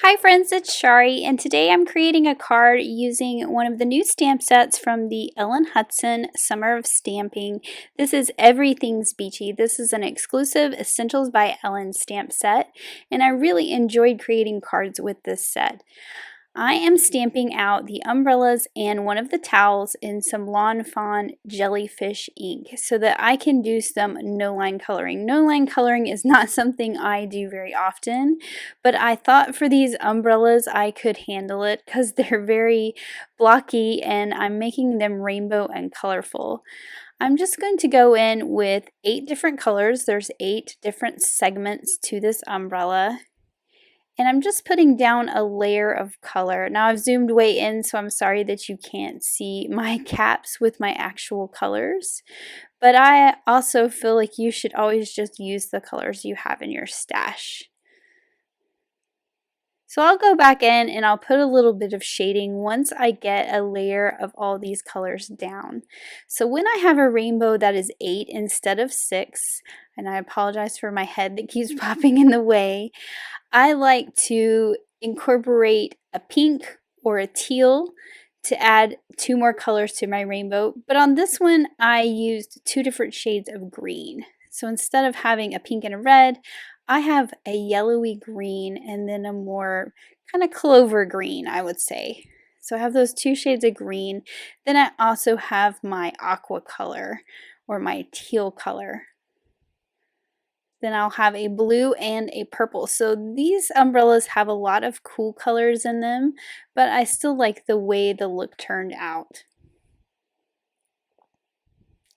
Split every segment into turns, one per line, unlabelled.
Hi friends, it's Shari, and today I'm creating a card using one of the new stamp sets from the Ellen Hudson Summer of Stamping. This is Everything's Beachy. This is an exclusive Essentials by Ellen stamp set, and I really enjoyed creating cards with this set. I am stamping out the umbrellas and one of the towels in some Lawn Fawn jellyfish ink so that I can do some no-line coloring. No-line coloring is not something I do very often, but I thought for these umbrellas I could handle it because they're very blocky and I'm making them rainbow and colorful. I'm just going to go in with 8 different colors. There's 8 different segments to this umbrella. And I'm just putting down a layer of color. Now I've zoomed way in, so I'm sorry that you can't see my caps with my actual colors. But I also feel like you should always just use the colors you have in your stash. So I'll go back in and I'll put a little bit of shading once I get a layer of all these colors down. So when I have a rainbow that is 8 instead of 6, and I apologize for my head that keeps popping in the way, I like to incorporate a pink or a teal to add 2 more colors to my rainbow. But on this one, I used 2 different shades of green. So instead of having a pink and a red, I have a yellowy green and then a more kind of clover green, I would say. So I have those 2 shades of green. Then I also have my aqua color or my teal color. Then I'll have a blue and a purple. So these umbrellas have a lot of cool colors in them, but I still like the way the look turned out.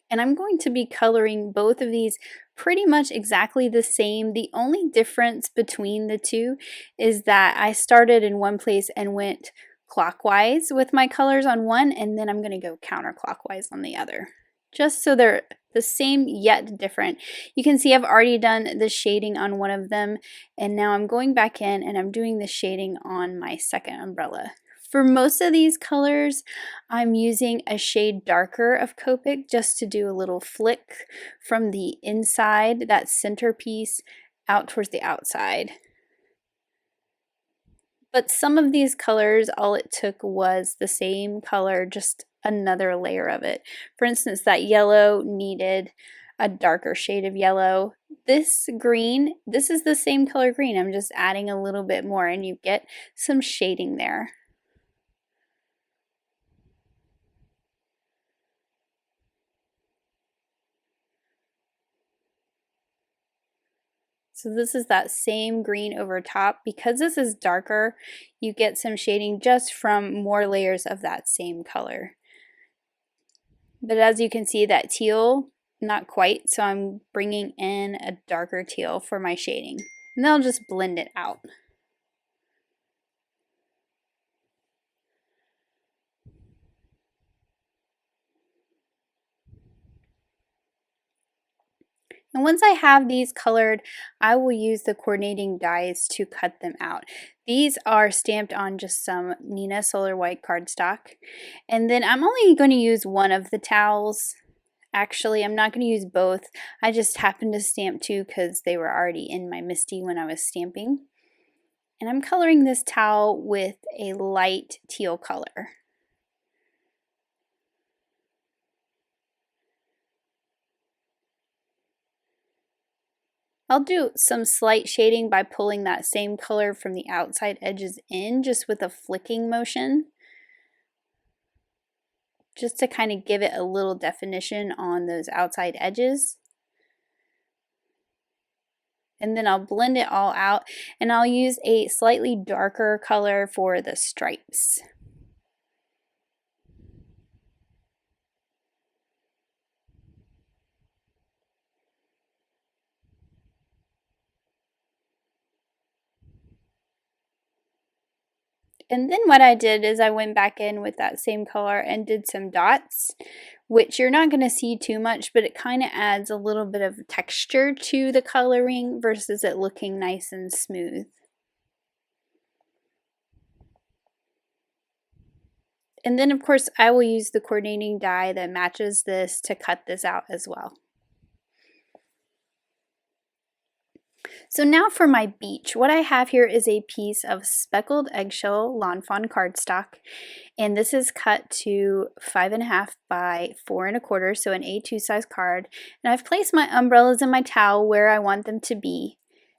And I'm going to be coloring both of these pretty much exactly the same. The only difference between the two is that I started in one place and went clockwise with my colors on one, and then I'm going to go counterclockwise on the other, just so they're the same yet different. You can see I've already done the shading on one of them, and now I'm going back in and I'm doing the shading on my second umbrella. For most of these colors, I'm using a shade darker of Copic just to do a little flick from the inside, that centerpiece, out towards the outside. But some of these colors, all it took was the same color, just another layer of it. For instance, that yellow needed a darker shade of yellow. This green, this is the same color green. I'm just adding a little bit more and you get some shading there. So this is that same green over top. Because this is darker, you get some shading just from more layers of that same color. But as you can see, that teal, not quite, so I'm bringing in a darker teal for my shading. And then I'll just blend it out. And once I have these colored, I will use the coordinating dies to cut them out. These are stamped on just some Neenah Solar White cardstock. And then I'm only going to use one of the towels. Actually, I'm not going to use both. I just happened to stamp 2 because they were already in my MISTI when I was stamping. And I'm coloring this towel with a light teal color. I'll do some slight shading by pulling that same color from the outside edges in, just with a flicking motion, just to kind of give it a little definition on those outside edges. And then I'll blend it all out, and I'll use a slightly darker color for the stripes. And then what I did is I went back in with that same color and did some dots, which you're not going to see too much, but it kind of adds a little bit of texture to the coloring versus it looking nice and smooth. And then of course I will use the coordinating die that matches this to cut this out as well. So now for my beach. What I have here is a piece of speckled eggshell Lawn Fawn cardstock, and this is cut to 5.5 by 4.25, so an A2 size card. And I've placed my umbrellas and my towel where I want them to be,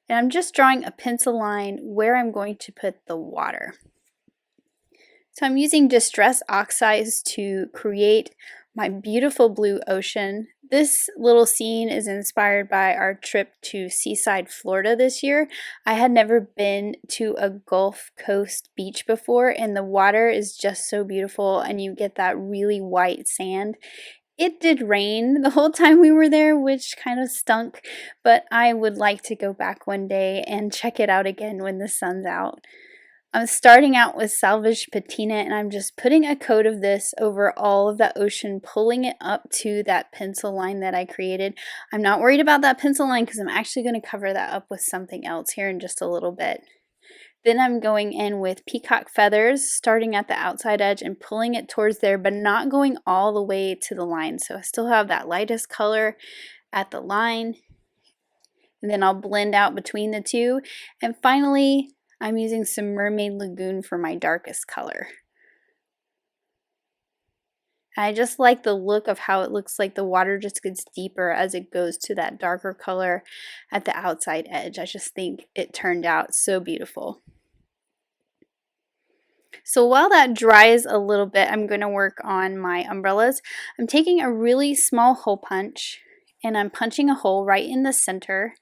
and I'm just drawing a pencil line where I'm going to put the water. So I'm using Distress Oxides to create my beautiful blue ocean. This little scene is inspired by our trip to Seaside, Florida this year. I had never been to a Gulf Coast beach before, and the water is just so beautiful, and you get that really white sand. It did rain the whole time we were there, which kind of stunk, but I would like to go back one day and check it out again when the sun's out. I'm starting out with Salvage Patina, and I'm just putting a coat of this over all of that ocean, pulling it up to that pencil line that I created. I'm not worried about that pencil line because I'm actually going to cover that up with something else here in just a little bit. Then I'm going in with Peacock Feathers, starting at the outside edge and pulling it towards there, but not going all the way to the line. So I still have that lightest color at the line, and then I'll blend out between the two. And finally, I'm using some Mermaid Lagoon for my darkest color. I just like the look of how it looks like the water just gets deeper as it goes to that darker color at the outside edge. I just think it turned out so beautiful. So while that dries a little bit, I'm going to work on my umbrellas. I'm taking a really small hole punch, and I'm punching a hole right in the center,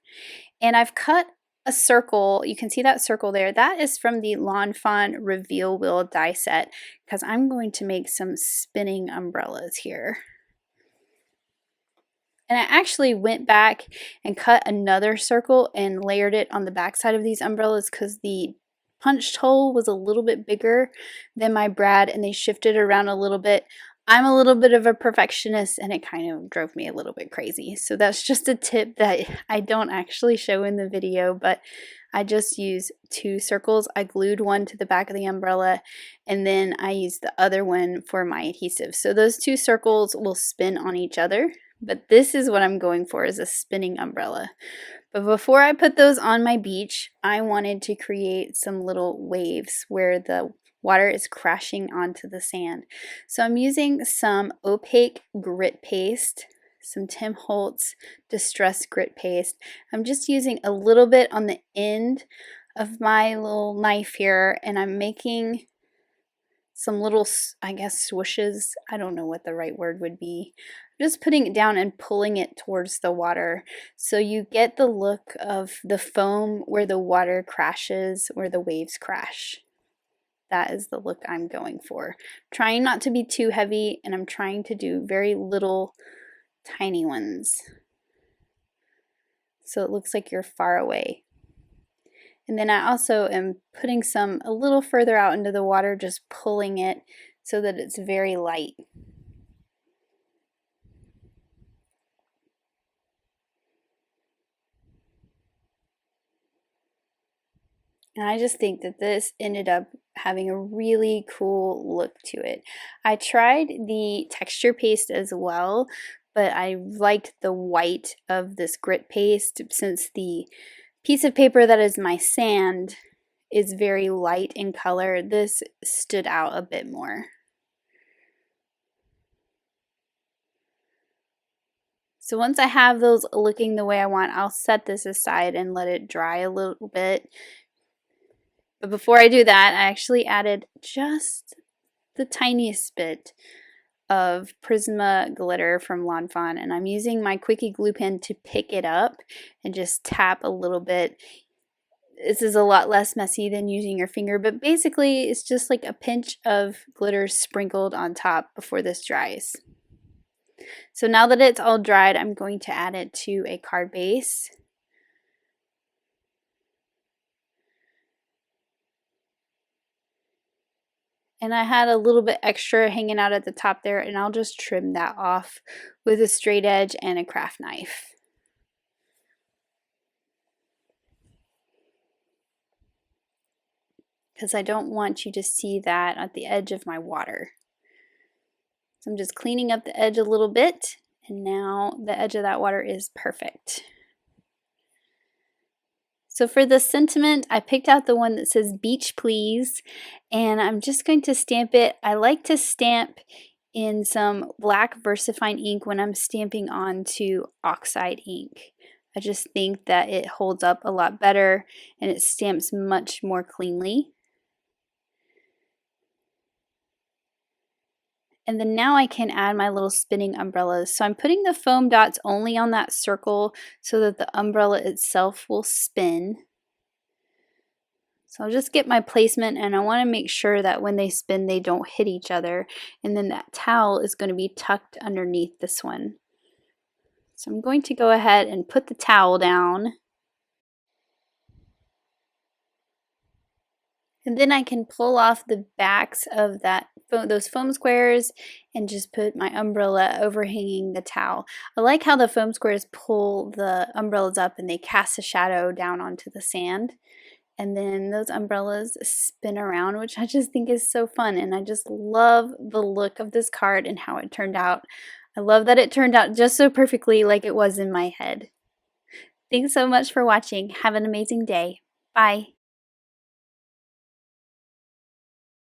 and I've cut a circle. You can see that circle there. That is from the Lawn Fawn Reveal Wheel die set, because I'm going to make some spinning umbrellas here. And I actually went back and cut another circle and layered it on the back side of these umbrellas because the punched hole was a little bit bigger than my brad, and they shifted around a little bit. I'm a little bit of a perfectionist, and it kind of drove me a little bit crazy. So that's just a tip that I don't actually show in the video, but I just use 2 circles. I glued one to the back of the umbrella, and then I used the other one for my adhesive. So those 2 circles will spin on each other, but this is what I'm going for, is a spinning umbrella. But before I put those on my beach, I wanted to create some little waves where the water is crashing onto the sand. So I'm using some opaque grit paste, some Tim Holtz Distress Grit Paste. I'm just using a little bit on the end of my little knife here, and I'm making some little, I guess, swooshes. I don't know what the right word would be. I'm just putting it down and pulling it towards the water, so you get the look of the foam where the water crashes, where the waves crash. That is the look I'm going for. Trying not to be too heavy, and I'm trying to do very little tiny ones, so it looks like you're far away. And then I also am putting some a little further out into the water, just pulling it so that it's very light. And I just think that this ended up having a really cool look to it. I tried the texture paste as well, but I liked the white of this grit paste since the piece of paper that is my sand is very light in color. This stood out a bit more. So once I have those looking the way I want, I'll set this aside and let it dry a little bit. But before I do that, I actually added just the tiniest bit of Prisma glitter from Lawn Fawn, and I'm using my Quickie glue pen to pick it up and just tap a little bit. This is a lot less messy than using your finger, but basically it's just like a pinch of glitter sprinkled on top before this dries. So now that it's all dried, I'm going to add it to a card base. And I had a little bit extra hanging out at the top there, and I'll just trim that off with a straight edge and a craft knife. Because I don't want you to see that at the edge of my water. So I'm just cleaning up the edge a little bit, and now the edge of that water is perfect. So for the sentiment, I picked out the one that says beach please, and I'm just going to stamp it. I like to stamp in some black VersaFine ink when I'm stamping onto oxide ink. I just think that it holds up a lot better and it stamps much more cleanly. And then now I can add my little spinning umbrellas. So I'm putting the foam dots only on that circle so that the umbrella itself will spin. So I'll just get my placement, and I want to make sure that when they spin they don't hit each other, and then that towel is going to be tucked underneath this one. So I'm going to go ahead and put the towel down. And then I can pull off the backs of those foam squares and just put my umbrella overhanging the towel. I like how the foam squares pull the umbrellas up and they cast a shadow down onto the sand. And then those umbrellas spin around, which I just think is so fun. And I just love the look of this card and how it turned out. I love that it turned out just so perfectly like it was in my head. Thanks so much for watching. Have an amazing day. Bye.